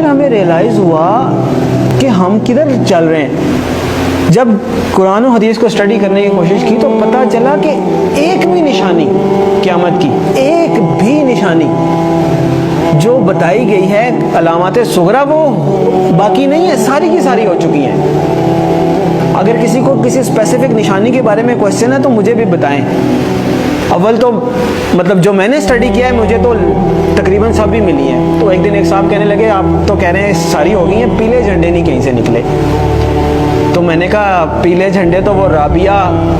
ہمیں ریئلائز ہوا کہ ہم کدھر چل رہے ہیں. جب قرآن و حدیث کو اسٹڈی کرنے کی کوشش کی تو پتہ چلا کہ ایک بھی نشانی قیامت کی، ایک بھی نشانی جو بتائی گئی ہے علامات صغریٰ وہ باقی نہیں ہے، ساری کی ساری ہو چکی ہیں. اگر کسی کو کسی اسپیسیفک نشانی کے بارے میں کوشچن ہے تو مجھے بھی بتائیں. اول تو مطلب جو میں نے اسٹڈی کیا ہے مجھے تو تقریباً سب بھی ملی ہیں. تو ایک دن ایک صاحب کہنے لگے آپ تو کہہ رہے ہیں ساری ہو گئی ہیں، پیلے جھنڈے نہیں کہیں سے نکلے. تو میں نے کہا پیلے جھنڈے تو وہ رابعہ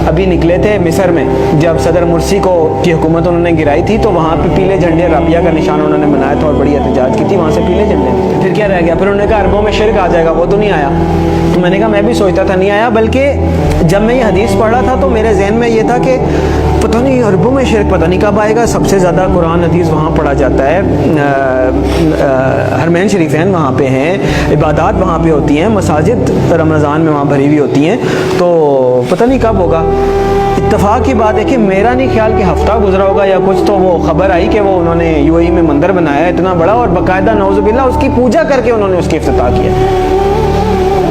ابھی نکلے تھے مصر میں، جب صدر مرسی کی حکومت انہوں نے گرائی تھی تو وہاں پہ پیلے جھنڈے رابعہ کا نشان انہوں نے بنایا تھا اور بڑی احتجاج کی تھی، وہاں سے پیلے جھنڈے نکلے. پھر کیا رہ گیا؟ پھر انہوں نے کہا عربوں میں شرک آ جائے گا، وہ تو نہیں آیا. تو میں نے کہا میں بھی سوچتا تھا نہیں آیا، بلکہ جب میں یہ حدیث پڑھ رہا تھا تو میرے ذہن میں یہ تھا کہ پتہ نہیں عربوں میں شرک پتہ نہیں کب آئے گا. سب سے زیادہ قرآن حدیث وہاں پڑھا جاتا ہے، حرمین شریفین وہاں پہ ہیں، عبادات وہاں پہ ہوتی ہیں، مساجد رمضان میں وہاں بھری ہوئی ہوتی ہیں. تو پتہ نہیں کب ہوگا. اتفاق کی بات ہے کہ میرا نہیں خیال کہ ہفتہ گزرا ہوگا یا کچھ، تو وہ خبر آئی کہ وہ انہوں نے یو اے ای میں مندر بنایا ہے اتنا بڑا اور باقاعدہ نعوذ باللہ اس کی پوجا کر کے انہوں نے اس کی افتتاح کیا.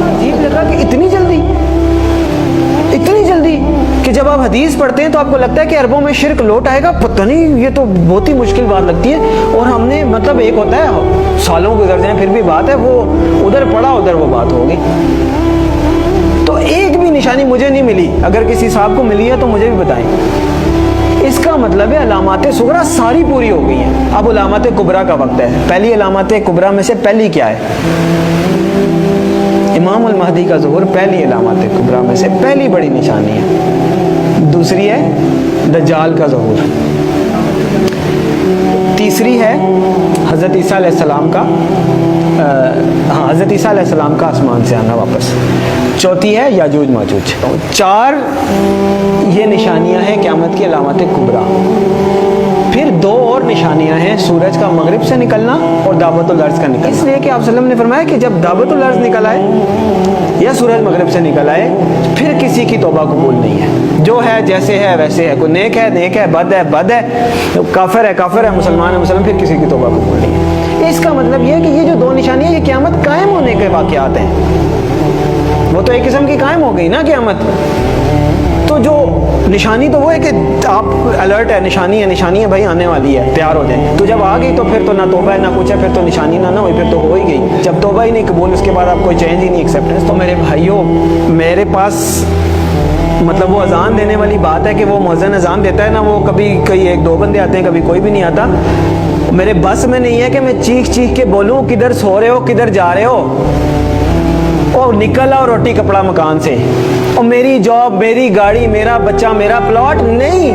عجیب لگا کہ اتنی جلدی کہ جب آپ حدیث پڑھتے ہیں تو آپ کو لگتا ہے کہ عربوں میں شرک لوٹ آئے گا. پتہ نہیں، یہ تو بہت ہی مشکل بات لگتی ہے. اور ہم نے مطلب ایک ہوتا ہے سالوں گزر جائیں پھر بھی بات ہے، وہ ادھر پڑھا ادھر وہ بات ہوگی. تو ایک بھی نشانی مجھے نہیں ملی. اگر کسی صاحب کو ملی ہے تو مجھے بھی بتائیں. اس کا مطلب ہے علامات صغریٰ ساری پوری ہو گئی ہیں. اب علامات کبریٰ کا وقت ہے. پہلی علامات کبریٰ میں سے پہلی کیا ہے؟ امام المہدی کا ظہور پہلی علامات کبریٰ میں سے پہلی بڑی نشانی ہے. دوسری ہے دجال کا ظہور. تیسری ہے حضرت عیسیٰ علیہ السلام کا حضرت عیسیٰ علیہ السلام کا آسمان سے آنا واپس. چوتھی ہے یاجوج ماجوج. 4 یہ نشانیاں ہیں قیامت کی علامات کبریٰ. پھر 2 اور نشانیاں ہیں، سورج کا مغرب سے نکلنا اور دعوت الارض کا نکلنا. اس لیے کہ آپ صلی اللہ علیہ وسلم نے فرمایا کہ جب دعوت الارض نکل آئے یا سورج مغرب سے نکل آئے پھر کسی کی توبہ قبول نہیں ہے. جو ہے جیسے ہے ویسے ہے، کوئی نیک ہے بد ہے کافر ہے مسلمان ہے پھر کسی کی توبہ قبول نہیں ہے. اس کا مطلب یہ ہے کہ یہ جو 2 نشانیاں یہ قیامت قائم ہونے کے واقعات ہیں. وہ تو ایک قسم کی قائم ہو گئی نا قیامت. تو جو نشانی تو وہ ہے کہ آپ الرٹ ہے، نشانی ہے بھائی آنے والی ہے، تیار ہو جائیں. تو جب آ گئی تو پھر تو نہ توبہ ہے نہ کچھ ہے، پھر تو نشانی نہ ہوئی، پھر تو ہو ہی گئی. جب توبہ ہی نہیں قبول اس کے بعد آپ کوئی چینج ہی نہیں ایکسیپٹنس. تو میرے بھائیوں میرے پاس مطلب وہ اذان دینے والی بات ہے کہ وہ مؤذن اذان دیتا ہے نا، وہ کبھی کوئی 1-2 بندے آتے ہیں، کبھی کوئی بھی نہیں آتا. میرے بس میں نہیں ہے کہ میں چیخ کے بولوں کدھر سو رہے ہو کدھر جا رہے ہو، اور نکل آؤ روٹی کپڑا مکان سے، اور میری جاب میری گاڑی میرا بچہ میرا پلاٹ نہیں.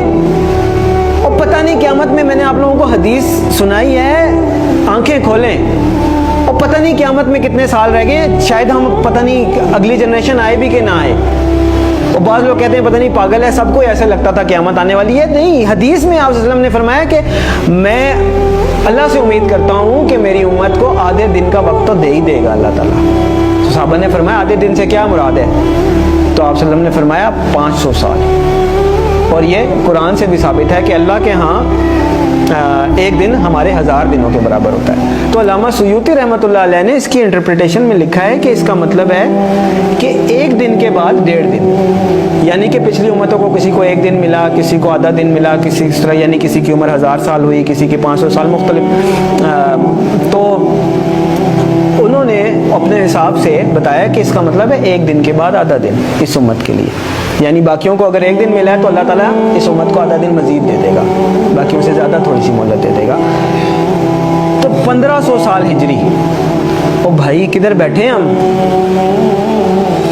اور پتہ نہیں قیامت میں نے آپ لوگوں کو حدیث سنائی ہے، آنکھیں کھولیں. اور پتہ نہیں قیامت میں کتنے سال رہ گئے، شاید ہم پتہ نہیں اگلی جنریشن آئے بھی کہ نہ آئے. اور بعض لوگ کہتے ہیں پتہ نہیں پاگل ہے، سب کو ایسے لگتا تھا قیامت آنے والی ہے. نہیں، حدیث میں آپ صلی اللہ علیہ وسلم نے فرمایا کہ میں اللہ سے امید کرتا ہوں کہ میری امت کو آدھے دن کا وقت تو دے ہی دے گا اللہ تعالیٰ. صحابہ نے فرمایا آدھے دن سے کیا مراد ہے؟ تو آپ صلی اللہ علیہ وسلم نے فرمایا 500 سال. اور یہ قرآن سے بھی ثابت ہے کہ اللہ کے ہاں ایک دن ہمارے 1000 دنوں کے برابر ہوتا ہے. تو علامہ سیوطی رحمۃ اللہ علیہ نے اس کی انٹرپریٹیشن میں لکھا ہے کہ اس کا مطلب ہے کہ ایک دن کے بعد 1.5 دن، یعنی کہ پچھلی امتوں کو کسی کو 1 دن ملا، کسی کو آدھا دن ملا، کسی اس طرح، یعنی کسی کی عمر 1000 سال ہوئی، کسی کی 500 سال مختلف. تو انہوں نے اپنے حساب سے بتایا کہ اس کا مطلب ہے 1 دن کے بعد آدھا دن اس امت کے لیے. یعنی باقیوں کو اگر 1 دن ملا ہے تو اللہ تعالیٰ اس امت کو آدھا دن مزید دے دے گا، باقیوں سے زیادہ تھوڑی سی مہلت دے دے گا. تو 1500 سال ہجری. او بھائی کدھر بیٹھے ہیں ہم؟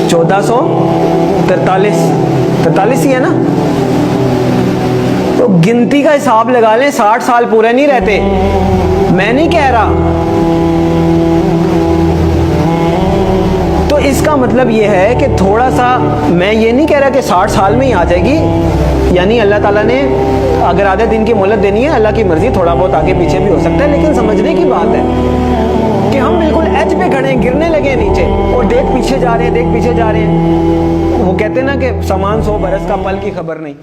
1443 ہی ہے نا. تو گنتی کا حساب لگا لیں، 60 سال پورے نہیں رہتے. میں نہیں کہہ رہا. تو اس کا مطلب یہ ہے کہ تھوڑا سا، میں یہ نہیں کہہ رہا کہ 60 سال میں ہی آ جائے گی، یعنی اللہ تعالیٰ نے اگر آدھے دن کی مہلت دینی ہے، اللہ کی مرضی، تھوڑا بہت آگے پیچھے بھی ہو سکتا ہے. لیکن سمجھنے کی بات ہے کہ ہم بالکل ایج پہ کھڑے ہیں، گرنے لگے نیچے، اور دیکھ پیچھے جا رہے ہیں. وہ کہتے ہیں نا کہ سامان 100 برس کا پل کی خبر نہیں.